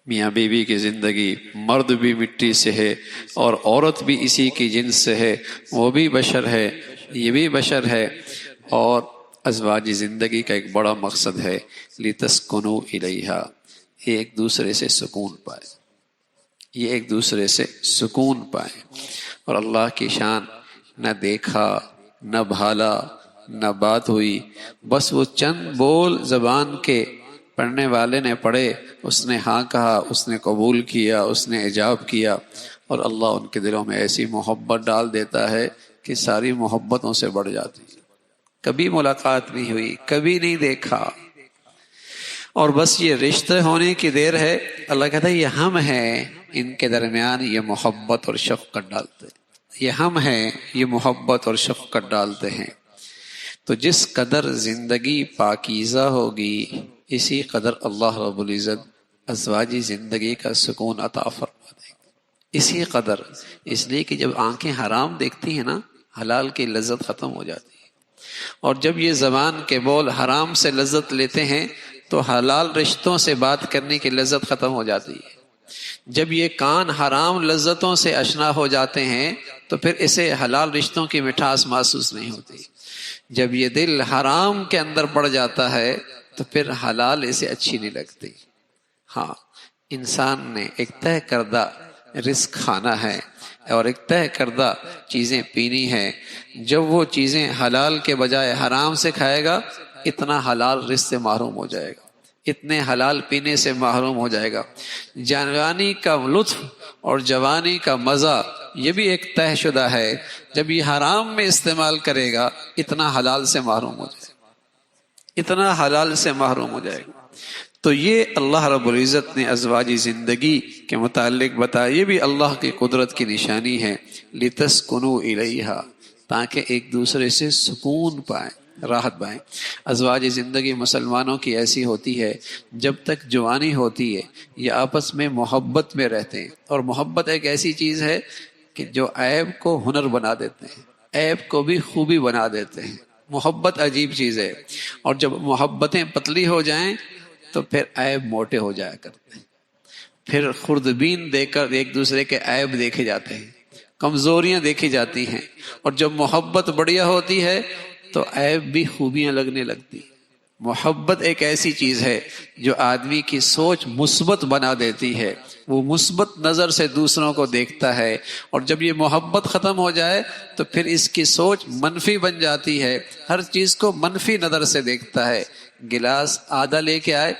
میاں بیوی کی زندگی، مرد بھی مٹی سے ہے اور عورت بھی اسی کی جنس سے ہے، وہ بھی بشر ہے، یہ بھی بشر ہے، اور ازواجی زندگی کا ایک بڑا مقصد ہے لِتَسْكُنُوا إِلَيْهَا، یہ ایک دوسرے سے سکون پائے، یہ ایک دوسرے سے سکون پائے۔ اور اللہ کی شان نہ دیکھا نہ بھالا نہ بات ہوئی، بس وہ چند بول زبان کے پڑھنے والے نے پڑھے، اس نے ہاں کہا، اس نے قبول کیا، اس نے ایجاب کیا، اور اللہ ان کے دلوں میں ایسی محبت ڈال دیتا ہے کہ ساری محبتوں سے بڑھ جاتی ہے۔ کبھی ملاقات نہیں ہوئی، کبھی نہیں دیکھا، اور بس یہ رشتے ہونے کی دیر ہے، اللہ کہتا ہے یہ ہم ہیں ان کے درمیان یہ محبت اور شفقت ڈالتے ہیں، یہ ہم ہیں یہ محبت اور شفقت ڈالتے ہیں۔ تو جس قدر زندگی پاکیزہ ہوگی اسی قدر اللہ رب العزت ازواجی زندگی کا سکون عطا فرما دے گا، اسی قدر۔ اس لیے کہ جب آنکھیں حرام دیکھتی ہیں نا، حلال کی لذت ختم ہو جاتی ہے، اور جب یہ زبان کے بول حرام سے لذت لیتے ہیں تو حلال رشتوں سے بات کرنے کی لذت ختم ہو جاتی ہے۔ جب یہ کان حرام لذتوں سے آشنا ہو جاتے ہیں تو پھر اسے حلال رشتوں کی مٹھاس محسوس نہیں ہوتی۔ جب یہ دل حرام کے اندر پڑ جاتا ہے تو پھر حلال اسے اچھی نہیں لگتی۔ ہاں، انسان نے ایک طے کردہ رزق کھانا ہے اور ایک طے کردہ چیزیں پینی ہیں، جب وہ چیزیں حلال کے بجائے حرام سے کھائے گا اتنا حلال رزق سے محروم ہو جائے گا، اتنے حلال پینے سے محروم ہو جائے گا۔ جوانی کا لطف اور جوانی کا مزہ یہ بھی ایک طے شدہ ہے، جب یہ حرام میں استعمال کرے گا اتنا حلال سے محروم ہو جائے گا، اتنا حلال سے محروم ہو جائے گا۔ تو یہ اللہ رب العزت نے ازواجی زندگی کے متعلق بتایا، یہ بھی اللہ کی قدرت کی نشانی ہے، لِتَسْكُنُوا إِلَيْهَا، تاکہ ایک دوسرے سے سکون پائیں، راحت پائیں۔ ازواجی زندگی مسلمانوں کی ایسی ہوتی ہے، جب تک جوانی ہوتی ہے یہ آپس میں محبت میں رہتے ہیں، اور محبت ایک ایسی چیز ہے کہ جو عیب کو ہنر بنا دیتے ہیں، عیب کو بھی خوبی بنا دیتے ہیں۔ محبت عجیب چیز ہے، اور جب محبتیں پتلی ہو جائیں تو پھر عیب موٹے ہو جایا کرتے ہیں، پھر خوردبین دے کر ایک دوسرے کے عیب دیکھے جاتے ہیں، کمزوریاں دیکھی جاتی ہیں، اور جب محبت بڑھیا ہوتی ہے تو عیب بھی خوبیاں لگنے لگتی۔ محبت ایک ایسی چیز ہے جو آدمی کی سوچ مثبت بنا دیتی ہے، وہ مثبت نظر سے دوسروں کو دیکھتا ہے، اور جب یہ محبت ختم ہو جائے تو پھر اس کی سوچ منفی بن جاتی ہے، ہر چیز کو منفی نظر سے دیکھتا ہے۔ گلاس آدھا لے کے آئے،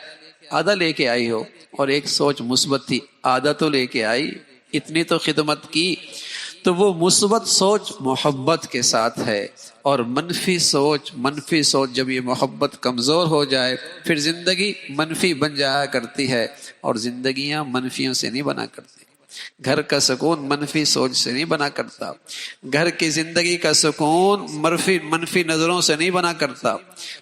آدھا لے کے آئی ہو، اور ایک سوچ مثبت تھی، آدھا تو لے کے آئی، اتنی تو خدمت کی، تو وہ مثبت سوچ محبت کے ساتھ ہے، اور منفی سوچ جب یہ محبت کمزور ہو جائے پھر زندگی منفی بن جایا کرتی ہے، اور زندگیاں منفیوں سے نہیں بنا کرتی۔ گھر کا سکون منفی سوچ سے نہیں بنا کرتا، گھر کی زندگی کا سکون منفی نظروں سے نہیں بنا کرتا۔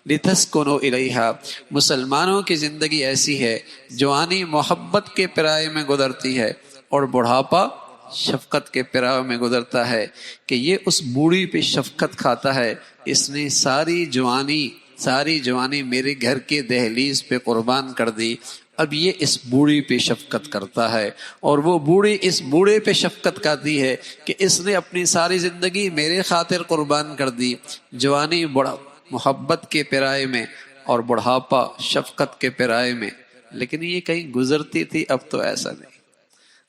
لِتَسْكُنُوا إِلَيْهَا، مسلمانوں کی زندگی ایسی ہے، جوانی محبت کے پرائے میں گزرتی ہے، اور بڑھاپا شفقت کے پراؤ میں گزرتا ہے، کہ یہ اس بوڑھی پہ شفقت کھاتا ہے، اس نے ساری جوانی میرے گھر کے دہلیز پہ قربان کر دی، اب یہ اس بوڑھی پہ شفقت کرتا ہے، اور وہ بوڑھی اس بوڑھے پہ شفقت کرتی ہے کہ اس نے اپنی ساری زندگی میرے خاطر قربان کر دی۔ جوانی بڑا محبت کے پرائے میں، اور بڑھاپا شفقت کے پرائے میں، لیکن یہ کہیں گزرتی تھی، اب تو ایسا نہیں۔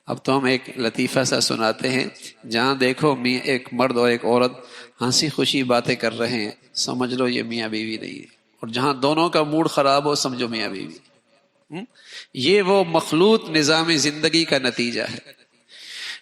اب تو ہم ایک لطیفہ سا سناتے ہیں، جہاں دیکھو ایک مرد اور ایک عورت ہنسی خوشی باتیں کر رہے ہیں، سمجھ لو یہ میاں بیوی نہیں ہے، اور جہاں دونوں کا موڈ خراب ہو سمجھو میاں بیوی۔ یہ وہ مخلوط نظام زندگی کا نتیجہ ہے،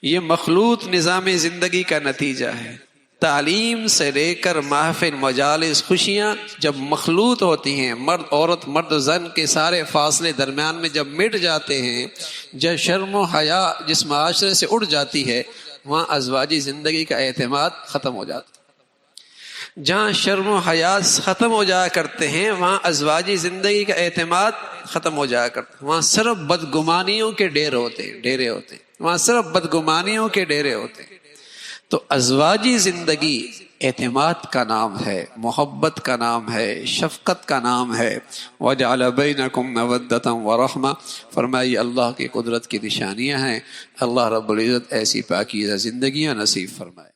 یہ مخلوط نظام زندگی کا نتیجہ ہے۔ تعلیم سے لے کر محفل مجالس خوشیاں جب مخلوط ہوتی ہیں، مرد عورت مرد زن کے سارے فاصلے درمیان میں جب مٹ جاتے ہیں، جب شرم و حیا جس معاشرے سے اڑ جاتی ہے، وہاں ازواجی زندگی کا اعتماد ختم ہو جاتا ہے۔ جہاں شرم و حیا ختم ہو جایا کرتے ہیں وہاں ازواجی زندگی کا اعتماد ختم ہو جایا کرتا ہے، وہاں صرف بدگمانیوں کے ڈیرے ہوتے ہیں، وہاں صرف بدگمانیوں کے ڈیرے ہوتے ہیں۔ تو ازواجی زندگی اعتماد کا نام ہے، محبت کا نام ہے، شفقت کا نام ہے۔ وَجَعَلَ بَيْنَكُمْ مَوَدَّةً وَرَحْمَةً، فرمایا یہ اللہ کی قدرت کی نشانیاں ہیں۔ اللہ رب العزت ایسی پاکیزہ زندگیاں نصیب فرمائے۔